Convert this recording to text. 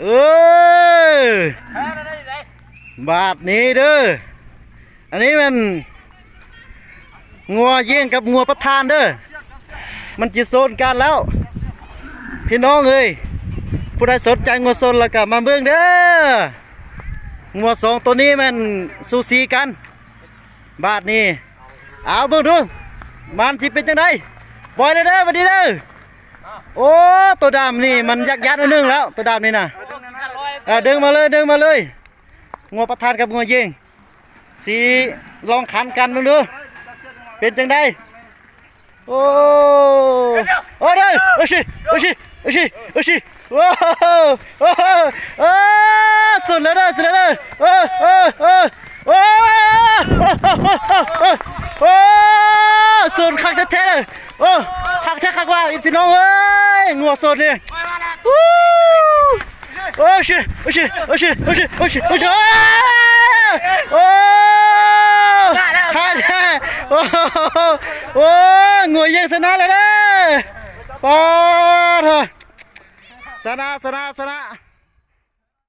เออบาทนี้เด้ออันนี้มันงัวเยี่ยงกับงัวประทานเด้อมันจะโซนกันแล้วพี่น้องเอ้ยผู้ใดสนใจงัวโซนแล้วก็มาเบิ่งเด้องัวสองตัวนี้มันสูสีกันบาทนี้เอาเบิ่งดูมันที่เป็นจังไดปล่อยเลยเด้อบัดนี้เด้อโอ้ตัวดำนี่มันยัดอันนึงแล้วตัวดำนี่นะดึงมาเลยงัวประทานกับงัวเยี่ยงสีลองขันกันดูเป็นจังไดโอ้โอ้เด้อโอ้ชิโอ้โอ้สุดแล้วเด้อโอ้สุดคักแท้ๆโอ้คักว่าพี่น้องเอ้ยงัวสดนี่โอ้ชิโอ้โอ้งัวเยี่ยงชนะเลยเด้อปอดชนะ